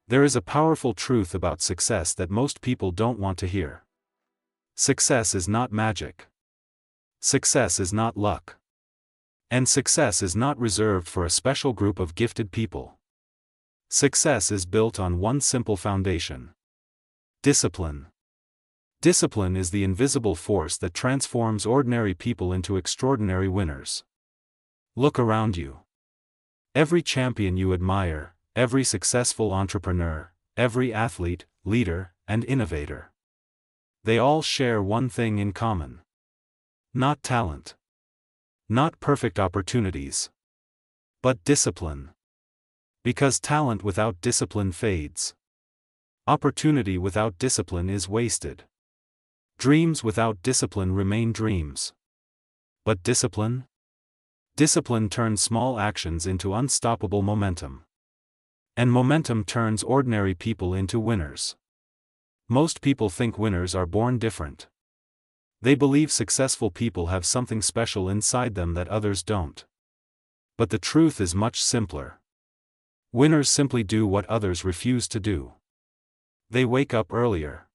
There is a powerful truth about success that most people don't want to hear. Success is not magic. Success is not luck. And success is not reserved for a special group of gifted people. Success is built on one simple foundation: discipline. Discipline is the invisible force that transforms ordinary people into extraordinary winners. Look around you. Every champion you admire, every successful entrepreneur, every athlete, leader, and innovator. They all share one thing in common. Not talent. Not perfect opportunities. But discipline. Because talent without discipline fades. Opportunity without discipline is wasted. Dreams without discipline remain dreams. But discipline? Discipline turns small actions into unstoppable momentum. And momentum turns ordinary people into winners. Most people think winners are born different. They believe successful people have something special inside them that others don't. But the truth is much simpler. Winners simply do what others refuse to do. They wake up earlier.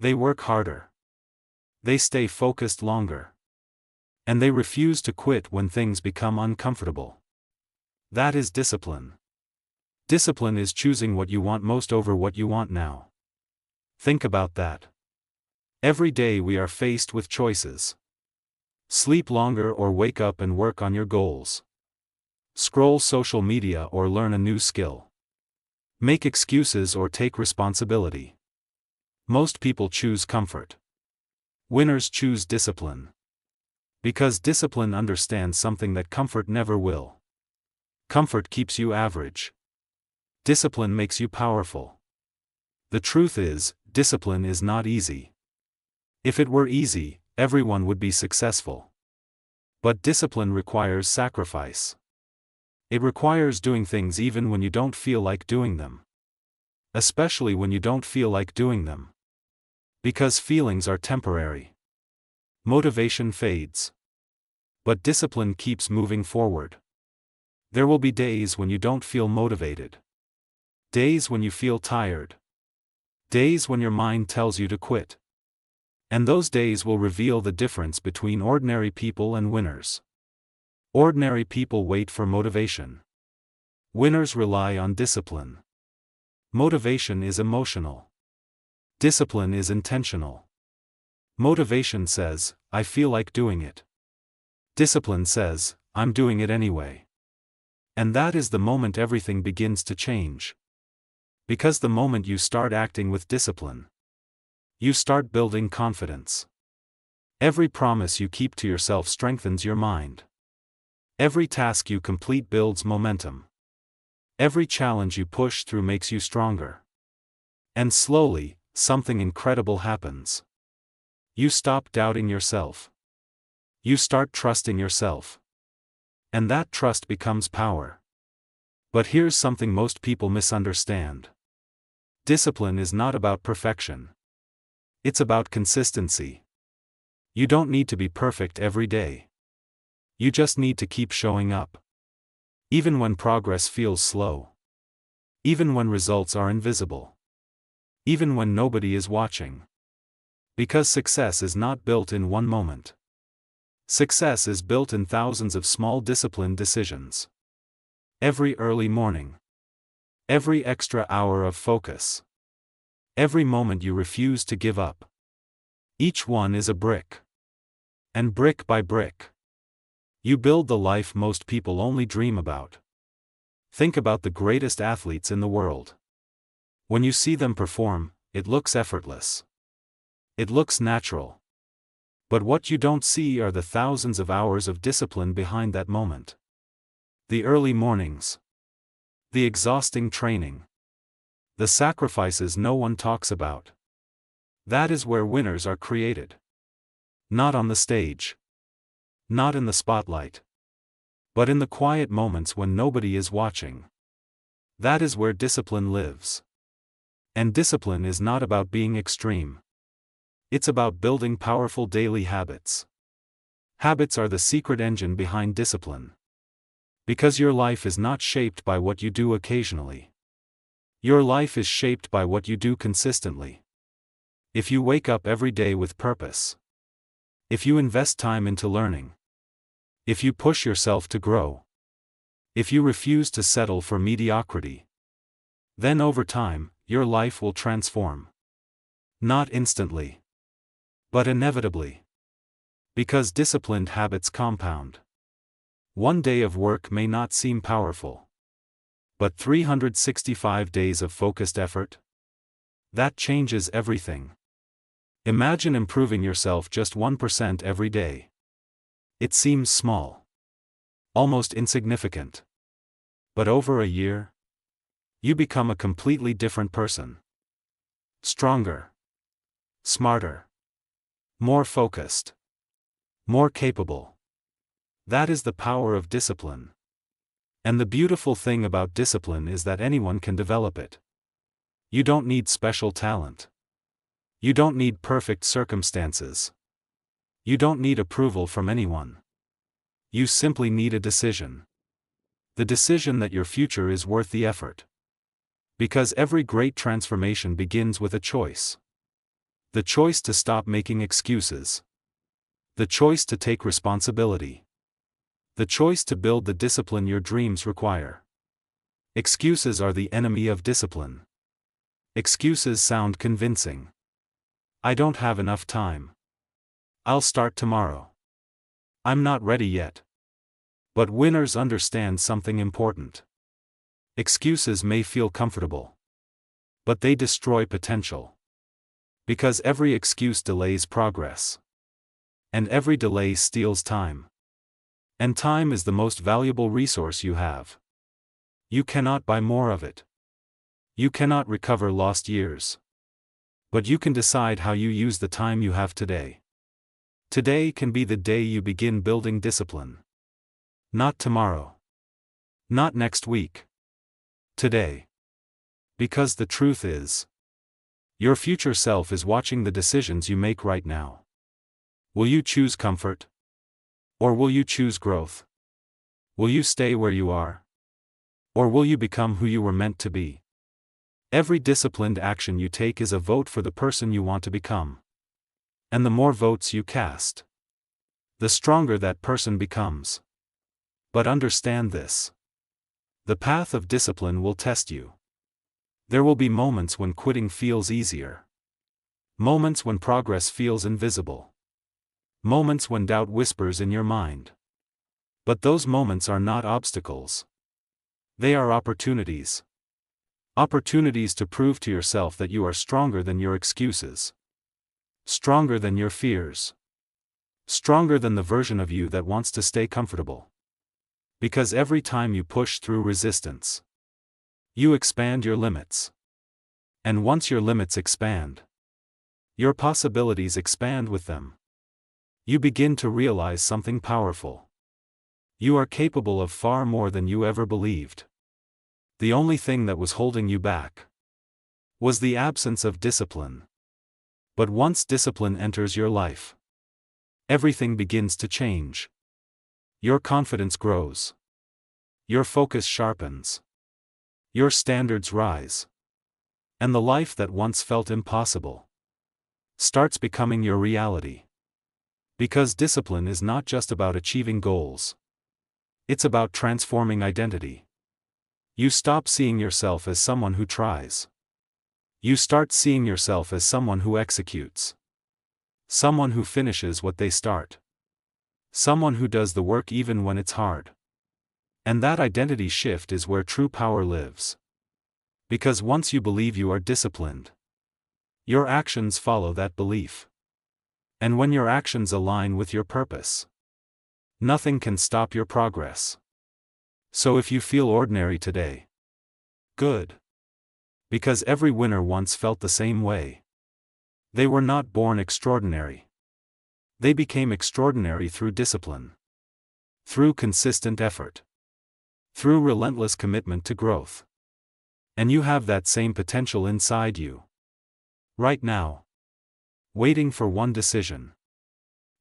They work harder. They stay focused longer. And they refuse to quit when things become uncomfortable. That is discipline. Discipline is choosing what you want most over what you want now. Think about that. Every day we are faced with choices. Sleep longer or wake up and work on your goals. Scroll social media or learn a new skill. Make excuses or take responsibility. Most people choose comfort. Winners choose discipline. Because discipline understands something that comfort never will. Comfort keeps you average. Discipline makes you powerful. The truth is, discipline is not easy. If it were easy, everyone would be successful. But discipline requires sacrifice. It requires doing things even when you don't feel like doing them. Especially when you don't feel like doing them. Because feelings are temporary. Motivation fades. But discipline keeps moving forward. There will be days when you don't feel motivated. Days when you feel tired. Days when your mind tells you to quit. And those days will reveal the difference between ordinary people and winners. Ordinary people wait for motivation. Winners rely on discipline. Motivation is emotional. Discipline is intentional. Motivation says, I feel like doing it. Discipline says, I'm doing it anyway. And that is the moment everything begins to change. Because the moment you start acting with discipline, you start building confidence. Every promise you keep to yourself strengthens your mind. Every task you complete builds momentum. Every challenge you push through makes you stronger. And slowly, something incredible happens. You stop doubting yourself. You start trusting yourself. And that trust becomes power. But here's something most people misunderstand. Discipline is not about perfection. It's about consistency. You don't need to be perfect every day. You just need to keep showing up. Even when progress feels slow. Even when results are invisible. Even when nobody is watching. Because success is not built in one moment. Success is built in thousands of small disciplined decisions. Every early morning. Every extra hour of focus. Every moment you refuse to give up. Each one is a brick. And brick by brick, you build the life most people only dream about. Think about the greatest athletes in the world. When you see them perform, it looks effortless. It looks natural. But what you don't see are the thousands of hours of discipline behind that moment. The early mornings. The exhausting training. The sacrifices no one talks about. That is where winners are created. Not on the stage. Not in the spotlight. But in the quiet moments when nobody is watching. That is where discipline lives. And discipline is not about being extreme. It's about building powerful daily habits. Habits are the secret engine behind discipline. Because your life is not shaped by what you do occasionally. Your life is shaped by what you do consistently. If you wake up every day with purpose, if you invest time into learning, if you push yourself to grow, if you refuse to settle for mediocrity, then over time, your life will transform. Not instantly, but inevitably. Because disciplined habits compound. One day of work may not seem powerful, but 365 days of focused effort? That changes everything. Imagine improving yourself just 1% every day. It seems small, almost insignificant. But over a year, you become a completely different person. Stronger, smarter, more focused, more capable. That is the power of discipline. And the beautiful thing about discipline is that anyone can develop it. You don't need special talent. You don't need perfect circumstances. You don't need approval from anyone. You simply need a decision. The decision that your future is worth the effort. Because every great transformation begins with a choice. The choice to stop making excuses. The choice to take responsibility. The choice to build the discipline your dreams require. Excuses are the enemy of discipline. Excuses sound convincing. I don't have enough time. I'll start tomorrow. I'm not ready yet. But winners understand something important. Excuses may feel comfortable, but they destroy potential. Because every excuse delays progress. And every delay steals time. And time is the most valuable resource you have. You cannot buy more of it. You cannot recover lost years. But you can decide how you use the time you have today. Today can be the day you begin building discipline. Not tomorrow. Not next week. Today. Because the truth is, your future self is watching the decisions you make right now. Will you choose comfort? Or will you choose growth? Will you stay where you are? Or will you become who you were meant to be? Every disciplined action you take is a vote for the person you want to become. And the more votes you cast, the stronger that person becomes. But understand this. The path of discipline will test you. There will be moments when quitting feels easier. Moments when progress feels invisible. Moments when doubt whispers in your mind. But those moments are not obstacles. They are opportunities. Opportunities to prove to yourself that you are stronger than your excuses. Stronger than your fears. Stronger than the version of you that wants to stay comfortable. Because every time you push through resistance, you expand your limits. And once your limits expand, your possibilities expand with them. You begin to realize something powerful. You are capable of far more than you ever believed. The only thing that was holding you back was the absence of discipline. But once discipline enters your life, everything begins to change. Your confidence grows. Your focus sharpens. Your standards rise. And the life that once felt impossible starts becoming your reality. Because discipline is not just about achieving goals. It's about transforming identity. You stop seeing yourself as someone who tries. You start seeing yourself as someone who executes. Someone who finishes what they start. Someone who does the work even when it's hard. And that identity shift is where true power lives. Because once you believe you are disciplined, your actions follow that belief. And when your actions align with your purpose, nothing can stop your progress. So if you feel ordinary today, good. Because every winner once felt the same way. They were not born extraordinary. They became extraordinary through discipline. Through consistent effort. Through relentless commitment to growth. And you have that same potential inside you. Right now. Waiting for one decision.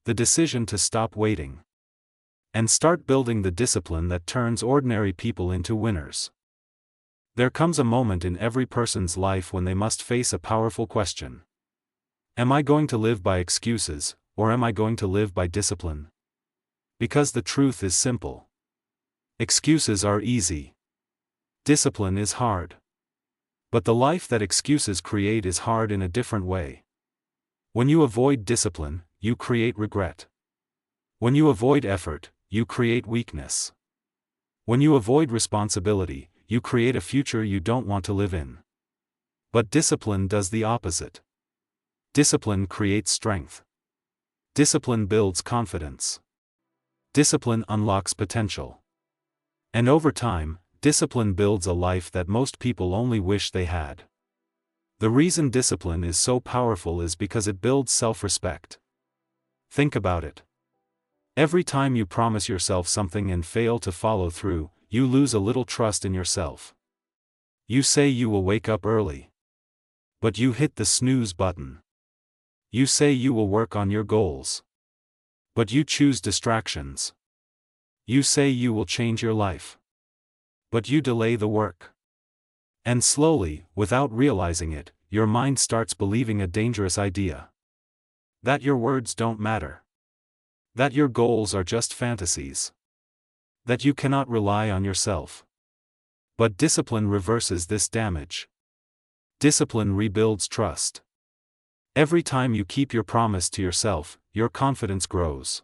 The decision to stop waiting. And start building the discipline that turns ordinary people into winners. There comes a moment in every person's life when they must face a powerful question. Am I going to live by excuses, or am I going to live by discipline? Because the truth is simple. Excuses are easy. Discipline is hard. But the life that excuses create is hard in a different way. When you avoid discipline, you create regret. When you avoid effort, you create weakness. When you avoid responsibility, you create a future you don't want to live in. But discipline does the opposite. Discipline creates strength. Discipline builds confidence. Discipline unlocks potential. And over time, discipline builds a life that most people only wish they had. The reason discipline is so powerful is because it builds self-respect. Think about it. Every time you promise yourself something and fail to follow through, you lose a little trust in yourself. You say you will wake up early. But you hit the snooze button. You say you will work on your goals. But you choose distractions. You say you will change your life. But you delay the work. And slowly, without realizing it, your mind starts believing a dangerous idea. That your words don't matter. That your goals are just fantasies. That you cannot rely on yourself. But discipline reverses this damage. Discipline rebuilds trust. Every time you keep your promise to yourself, your confidence grows.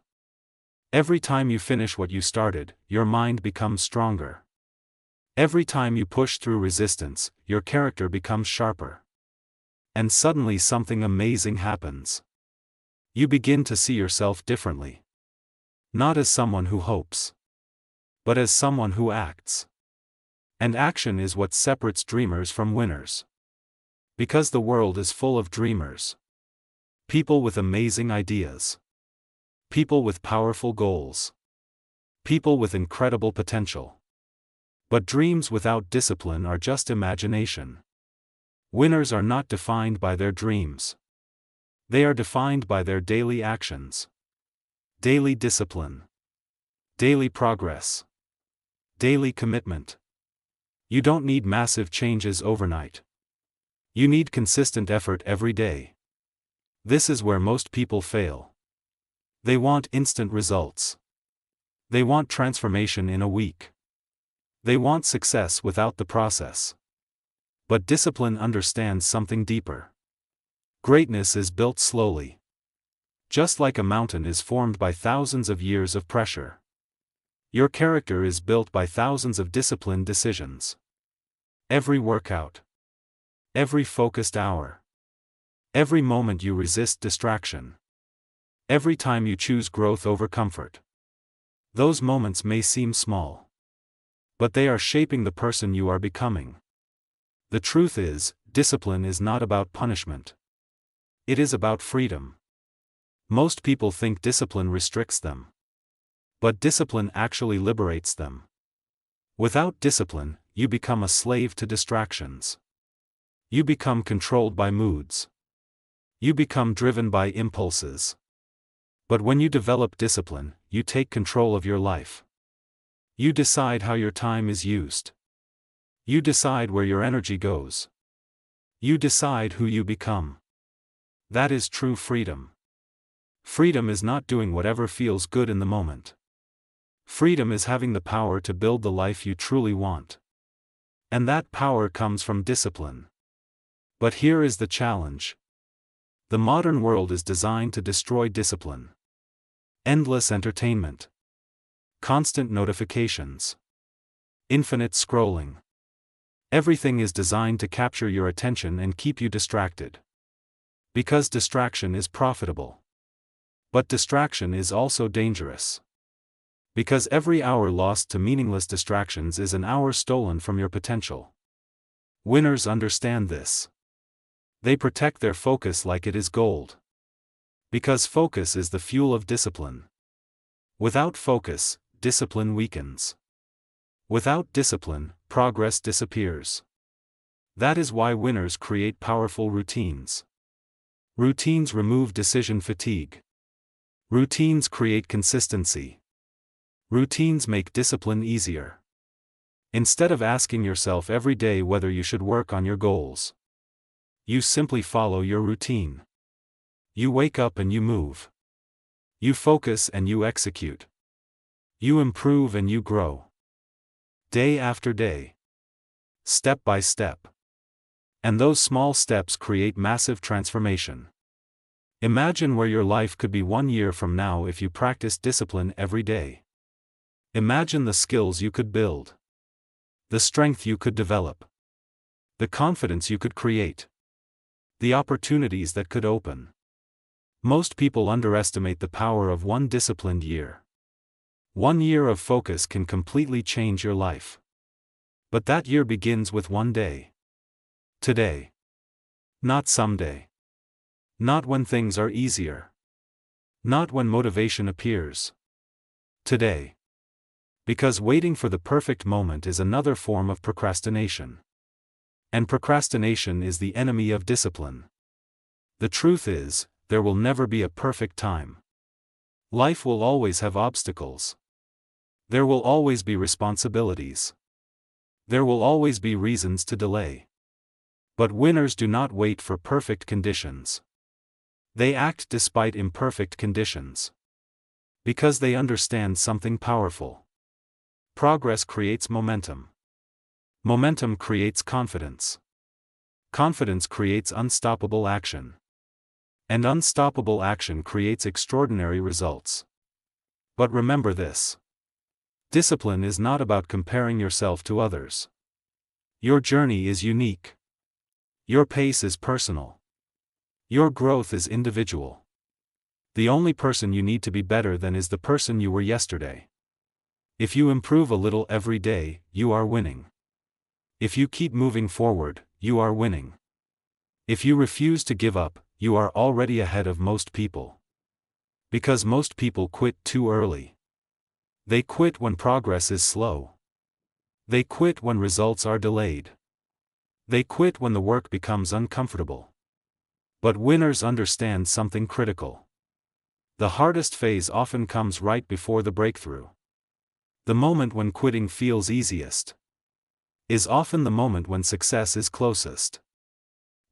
Every time you finish what you started, your mind becomes stronger. Every time you push through resistance, your character becomes sharper. And suddenly something amazing happens. You begin to see yourself differently. Not as someone who hopes, but as someone who acts. And action is what separates dreamers from winners. Because the world is full of dreamers. People with amazing ideas. People with powerful goals. People with incredible potential. But dreams without discipline are just imagination. Winners are not defined by their dreams. They are defined by their daily actions. Daily discipline. Daily progress. Daily commitment. You don't need massive changes overnight. You need consistent effort every day. This is where most people fail. They want instant results. They want transformation in a week. They want success without the process. But discipline understands something deeper. Greatness is built slowly. Just like a mountain is formed by thousands of years of pressure. Your character is built by thousands of disciplined decisions. Every workout. Every focused hour. Every moment you resist distraction. Every time you choose growth over comfort. Those moments may seem small. But they are shaping the person you are becoming. The truth is, discipline is not about punishment. It is about freedom. Most people think discipline restricts them. But discipline actually liberates them. Without discipline, you become a slave to distractions. You become controlled by moods. You become driven by impulses. But when you develop discipline, you take control of your life. You decide how your time is used. You decide where your energy goes. You decide who you become. That is true freedom. Freedom is not doing whatever feels good in the moment. Freedom is having the power to build the life you truly want. And that power comes from discipline. But here is the challenge. The modern world is designed to destroy discipline. Endless entertainment. Constant notifications. Infinite scrolling. Everything is designed to capture your attention and keep you distracted. Because distraction is profitable. But distraction is also dangerous. Because every hour lost to meaningless distractions is an hour stolen from your potential. Winners understand this. They protect their focus like it is gold. Because focus is the fuel of discipline. Without focus, discipline weakens. Without discipline, progress disappears. That is why winners create powerful routines. Routines remove decision fatigue. Routines create consistency. Routines make discipline easier. Instead of asking yourself every day whether you should work on your goals, you simply follow your routine. You wake up and you move. You focus and you execute. You improve and you grow. Day after day. Step by step. And those small steps create massive transformation. Imagine where your life could be 1 year from now if you practiced discipline every day. Imagine the skills you could build. The strength you could develop. The confidence you could create. The opportunities that could open. Most people underestimate the power of one disciplined year. 1 year of focus can completely change your life. But that year begins with one day. Today. Not someday. Not when things are easier. Not when motivation appears. Today. Because waiting for the perfect moment is another form of procrastination. And procrastination is the enemy of discipline. The truth is, there will never be a perfect time. Life will always have obstacles. There will always be responsibilities. There will always be reasons to delay. But winners do not wait for perfect conditions. They act despite imperfect conditions. Because they understand something powerful. Progress creates momentum. Momentum creates confidence. Confidence creates unstoppable action. And unstoppable action creates extraordinary results. But remember this. Discipline is not about comparing yourself to others. Your journey is unique. Your pace is personal. Your growth is individual. The only person you need to be better than is the person you were yesterday. If you improve a little every day, you are winning. If you keep moving forward, you are winning. If you refuse to give up, you are already ahead of most people. Because most people quit too early. They quit when progress is slow. They quit when results are delayed. They quit when the work becomes uncomfortable. But winners understand something critical. The hardest phase often comes right before the breakthrough. The moment when quitting feels easiest is often the moment when success is closest.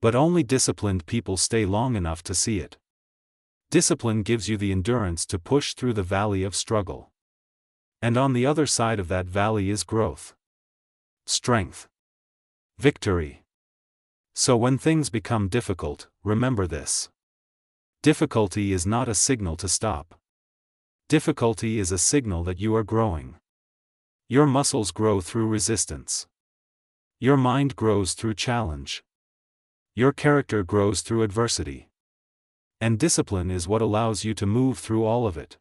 But only disciplined people stay long enough to see it. Discipline gives you the endurance to push through the valley of struggle. And on the other side of that valley is growth. Strength. Victory. So when things become difficult, remember this. Difficulty is not a signal to stop. Difficulty is a signal that you are growing. Your muscles grow through resistance. Your mind grows through challenge. Your character grows through adversity. And discipline is what allows you to move through all of it.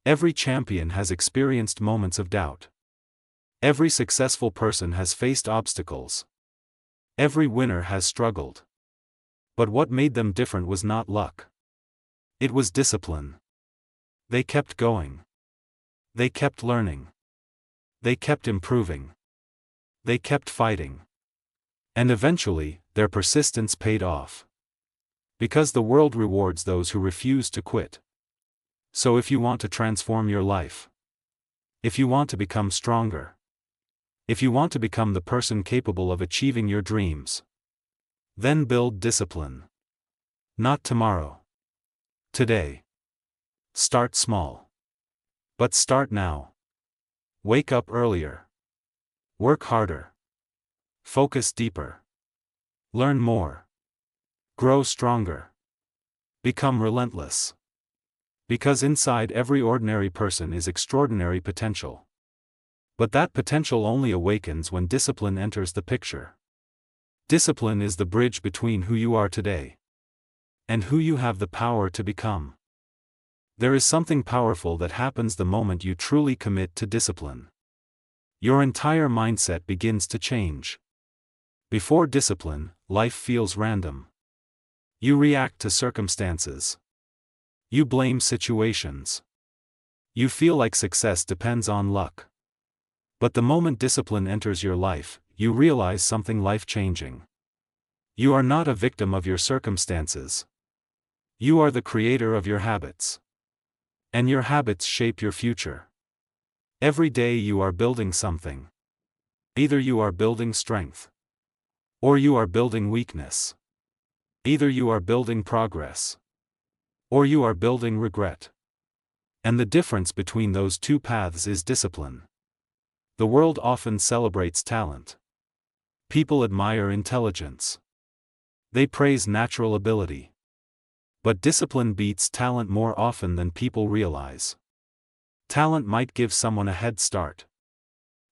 Every champion has experienced moments of doubt. Every successful person has faced obstacles. Every winner has struggled. But what made them different was not luck. It was discipline. They kept going. They kept learning. They kept improving. They kept fighting. And eventually, their persistence paid off. Because the world rewards those who refuse to quit. So if you want to transform your life, if you want to become stronger, if you want to become the person capable of achieving your dreams, then build discipline. Not tomorrow. Today. Start small. But start now. Wake up earlier. Work harder. Focus deeper. Learn more. Grow stronger. Become relentless. Because inside every ordinary person is extraordinary potential. But that potential only awakens when discipline enters the picture. Discipline is the bridge between who you are today and who you have the power to become. There is something powerful that happens the moment you truly commit to discipline. Your entire mindset begins to change. Before discipline, life feels random. You react to circumstances. You blame situations. You feel like success depends on luck. But the moment discipline enters your life, you realize something life-changing. You are not a victim of your circumstances. You are the creator of your habits. And your habits shape your future. Every day you are building something. Either you are building strength, or you are building weakness. Either you are building progress, or you are building regret. And the difference between those two paths is discipline. The world often celebrates talent. People admire intelligence. They praise natural ability. But discipline beats talent more often than people realize. Talent might give someone a head start,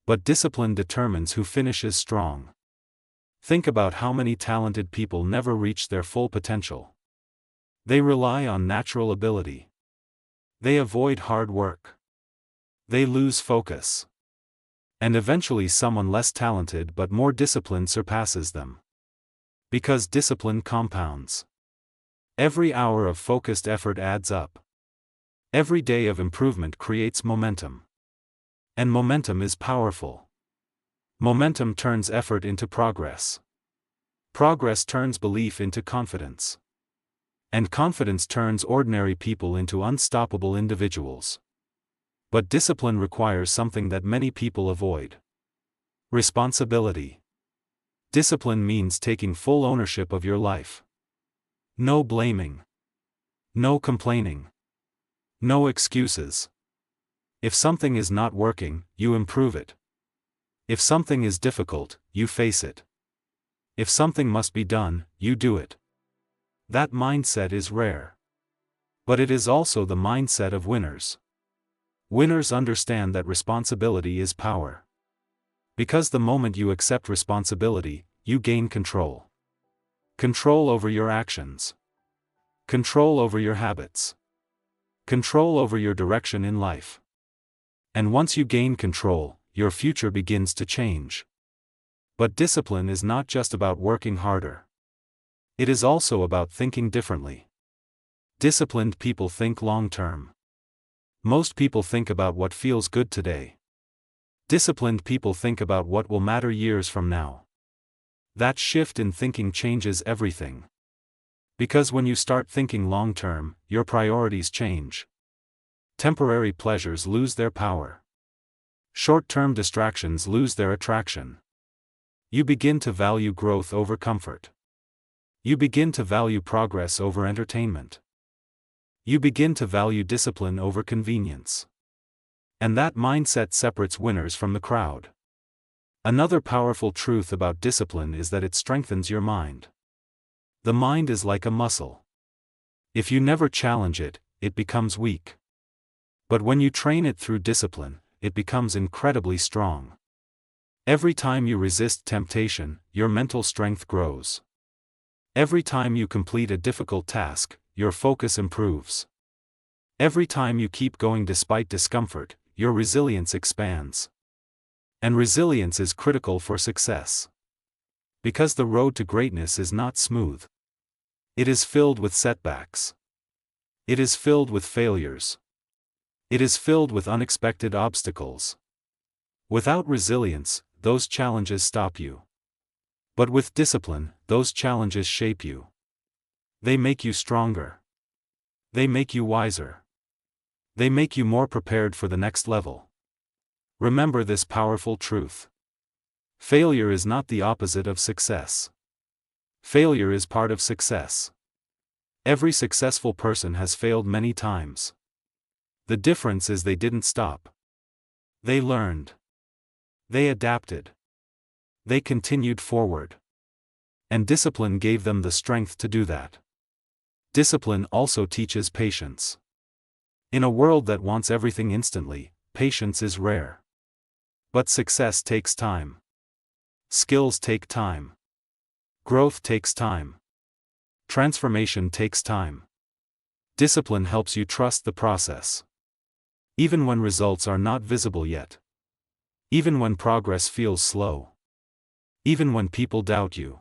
but discipline determines who finishes strong. Think about how many talented people never reach their full potential. They rely on natural ability. They avoid hard work. They lose focus. And eventually someone less talented but more disciplined surpasses them. Because discipline compounds. Every hour of focused effort adds up. Every day of improvement creates momentum. And momentum is powerful. Momentum turns effort into progress. Progress turns belief into confidence. And confidence turns ordinary people into unstoppable individuals. But discipline requires something that many people avoid. Responsibility. Discipline means taking full ownership of your life. No blaming. No complaining. No excuses. If something is not working, you improve it. If something is difficult, you face it. If something must be done, you do it. That mindset is rare. But it is also the mindset of winners. Winners understand that responsibility is power. Because the moment you accept responsibility, you gain control. Control over your actions. Control over your habits. Control over your direction in life. And once you gain control, your future begins to change. But discipline is not just about working harder. It is also about thinking differently. Disciplined people think long-term. Most people think about what feels good today. Disciplined people think about what will matter years from now. That shift in thinking changes everything. Because when you start thinking long-term, your priorities change. Temporary pleasures lose their power. Short-term distractions lose their attraction. You begin to value growth over comfort. You begin to value progress over entertainment. You begin to value discipline over convenience. And that mindset separates winners from the crowd. Another powerful truth about discipline is that it strengthens your mind. The mind is like a muscle. If you never challenge it, it becomes weak. But when you train it through discipline, it becomes incredibly strong. Every time you resist temptation, your mental strength grows. Every time you complete a difficult task, your focus improves. Every time you keep going despite discomfort, your resilience expands. And resilience is critical for success. Because the road to greatness is not smooth. It is filled with setbacks. It is filled with failures. It is filled with unexpected obstacles. Without resilience, those challenges stop you. But with discipline, those challenges shape you. They make you stronger. They make you wiser. They make you more prepared for the next level. Remember this powerful truth. Failure is not the opposite of success. Failure is part of success. Every successful person has failed many times. The difference is they didn't stop. They learned. They adapted. They continued forward. And discipline gave them the strength to do that. Discipline also teaches patience. In a world that wants everything instantly, patience is rare. But success takes time. Skills take time. Growth takes time. Transformation takes time. Discipline helps you trust the process. Even when results are not visible yet. Even when progress feels slow. Even when people doubt you.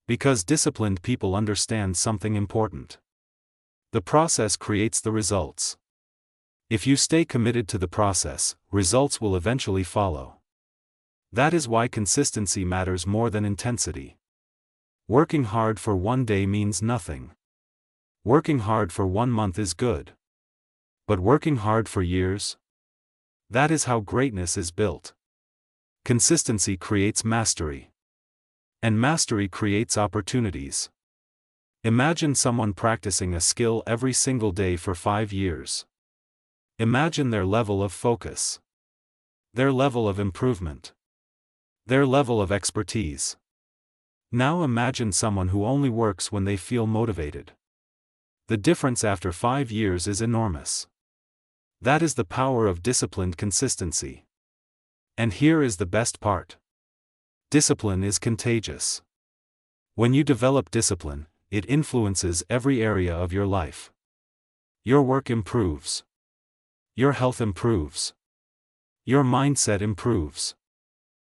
Because disciplined people understand something important. The process creates the results. If you stay committed to the process, results will eventually follow. That is why consistency matters more than intensity. Working hard for one day means nothing. Working hard for 1 month is good. But working hard for years? That is how greatness is built. Consistency creates mastery. And mastery creates opportunities. Imagine someone practicing a skill every single day for 5 years. Imagine their level of focus, their level of improvement, their level of expertise. Now imagine someone who only works when they feel motivated. The difference after 5 years is enormous. That is the power of disciplined consistency. And here is the best part. Discipline is contagious. When you develop discipline, it influences every area of your life. Your work improves. Your health improves. Your mindset improves.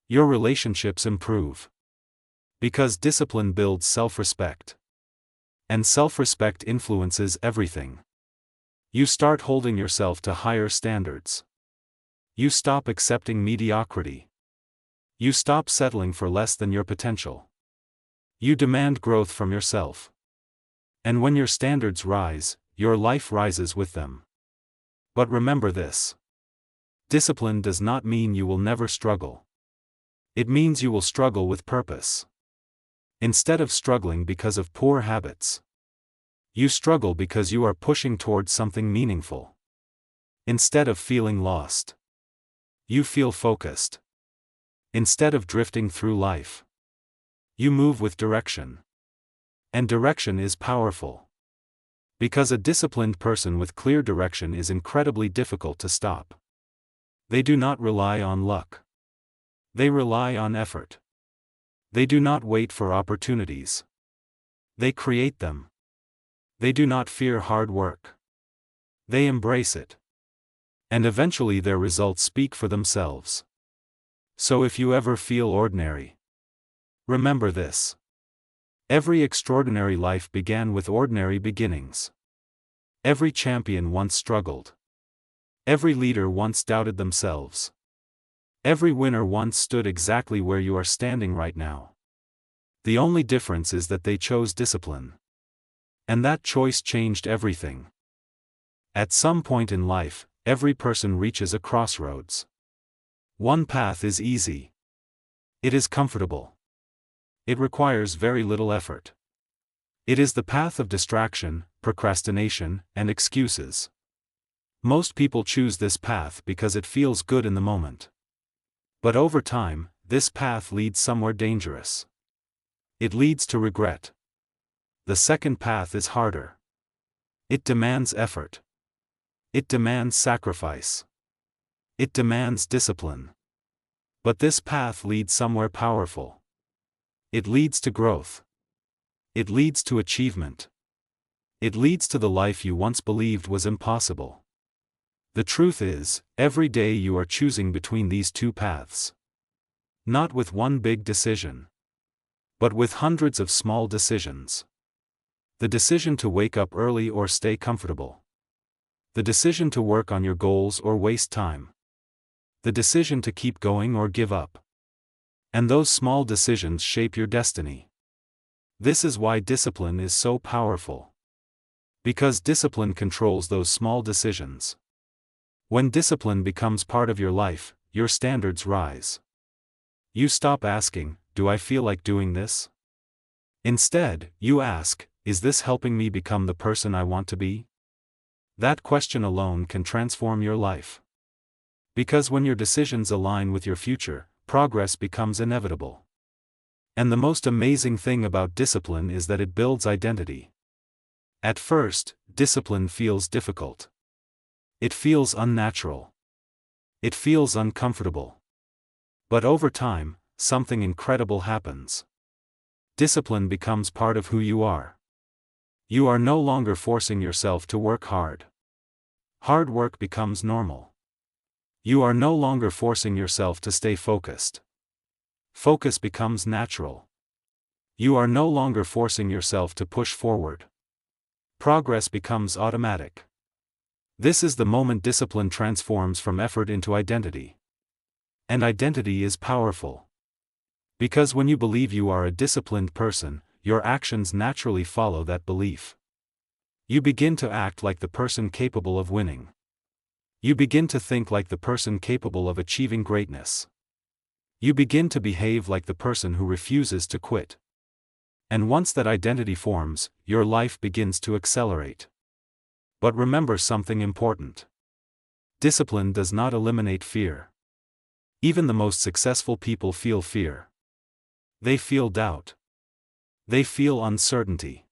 Your relationships improve. Because discipline builds self-respect. And self-respect influences everything. You start holding yourself to higher standards. You stop accepting mediocrity. You stop settling for less than your potential. You demand growth from yourself. And when your standards rise, your life rises with them. But remember this. Discipline does not mean you will never struggle. It means you will struggle with purpose. Instead of struggling because of poor habits, you struggle because you are pushing towards something meaningful. Instead of feeling lost, you feel focused. Instead of drifting through life, you move with direction. And direction is powerful. Because a disciplined person with clear direction is incredibly difficult to stop. They do not rely on luck. They rely on effort. They do not wait for opportunities. They create them. They do not fear hard work. They embrace it. And eventually their results speak for themselves. So if you ever feel ordinary, remember this. Every extraordinary life began with ordinary beginnings. Every champion once struggled. Every leader once doubted themselves. Every winner once stood exactly where you are standing right now. The only difference is that they chose discipline. And that choice changed everything. At some point in life, every person reaches a crossroads. One path is easy. It is comfortable. It requires very little effort. It is the path of distraction, procrastination, and excuses. Most people choose this path because it feels good in the moment. But over time, this path leads somewhere dangerous. It leads to regret. The second path is harder. It demands effort. It demands sacrifice. It demands discipline. But this path leads somewhere powerful. It leads to growth. It leads to achievement. It leads to the life you once believed was impossible. The truth is, every day you are choosing between these two paths. Not with one big decision, but with hundreds of small decisions. The decision to wake up early or stay comfortable. The decision to work on your goals or waste time. The decision to keep going or give up. And those small decisions shape your destiny. This is why discipline is so powerful. Because discipline controls those small decisions. When discipline becomes part of your life, your standards rise. You stop asking, "Do I feel like doing this?" Instead, you ask, "Is this helping me become the person I want to be?" That question alone can transform your life. Because when your decisions align with your future, progress becomes inevitable. And the most amazing thing about discipline is that it builds identity. At first, discipline feels difficult. It feels unnatural. It feels uncomfortable. But over time, something incredible happens. Discipline becomes part of who you are. You are no longer forcing yourself to work hard. Hard work becomes normal. You are no longer forcing yourself to stay focused. Focus becomes natural. You are no longer forcing yourself to push forward. Progress becomes automatic. This is the moment discipline transforms from effort into identity. And identity is powerful. Because when you believe you are a disciplined person, your actions naturally follow that belief. You begin to act like the person capable of winning. You begin to think like the person capable of achieving greatness. You begin to behave like the person who refuses to quit. And once that identity forms, your life begins to accelerate. But remember something important. Discipline does not eliminate fear. Even the most successful people feel fear. They feel doubt. They feel uncertainty.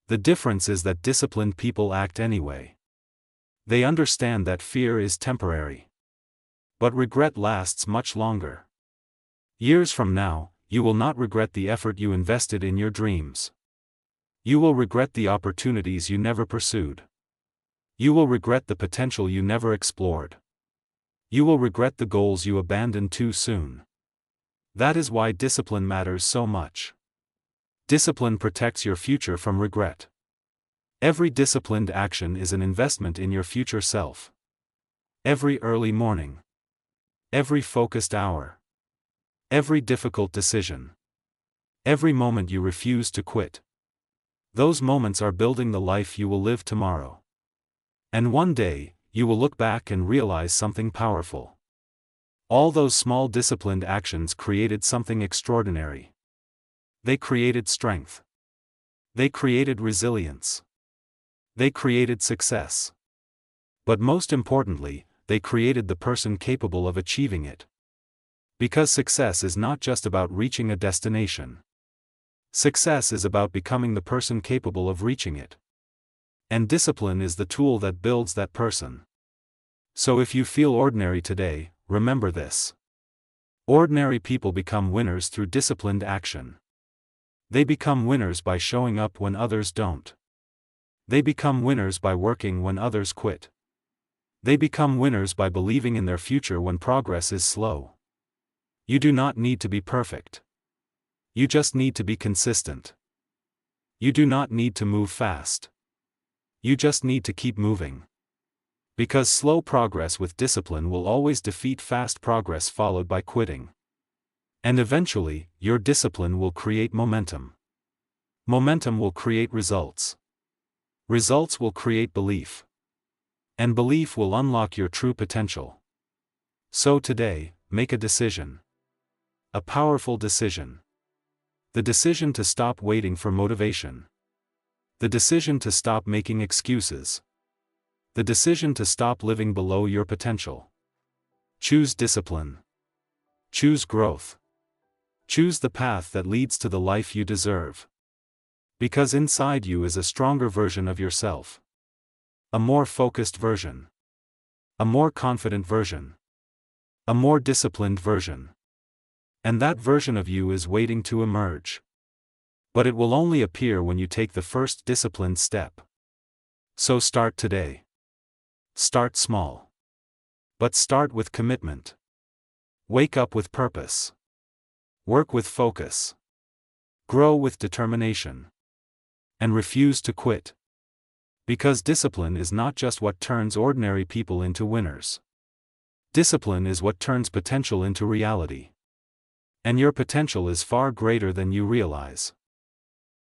The difference is that disciplined people act anyway. They understand that fear is temporary. But regret lasts much longer. Years from now, you will not regret the effort you invested in your dreams. You will regret the opportunities you never pursued. You will regret the potential you never explored. You will regret the goals you abandoned too soon. That is why discipline matters so much. Discipline protects your future from regret. Every disciplined action is an investment in your future self. Every early morning. Every focused hour. Every difficult decision. Every moment you refuse to quit. Those moments are building the life you will live tomorrow. And one day, you will look back and realize something powerful. All those small disciplined actions created something extraordinary. They created strength. They created resilience. They created success. But most importantly, they created the person capable of achieving it. Because success is not just about reaching a destination. Success is about becoming the person capable of reaching it. And discipline is the tool that builds that person. So if you feel ordinary today, remember this. Ordinary people become winners through disciplined action. They become winners by showing up when others don't. They become winners by working when others quit. They become winners by believing in their future when progress is slow. You do not need to be perfect. You just need to be consistent. You do not need to move fast. You just need to keep moving. Because slow progress with discipline will always defeat fast progress followed by quitting. And eventually, your discipline will create momentum. Momentum will create results. Results will create belief. And belief will unlock your true potential. So today, make a decision. A powerful decision. The decision to stop waiting for motivation. The decision to stop making excuses. The decision to stop living below your potential. Choose discipline. Choose growth. Choose the path that leads to the life you deserve. Because inside you is a stronger version of yourself. A more focused version. A more confident version. A more disciplined version. And that version of you is waiting to emerge. But it will only appear when you take the first disciplined step. So start today. Start small. But start with commitment. Wake up with purpose. Work with focus. Grow with determination. And refuse to quit. Because discipline is not just what turns ordinary people into winners. Discipline is what turns potential into reality. And your potential is far greater than you realize.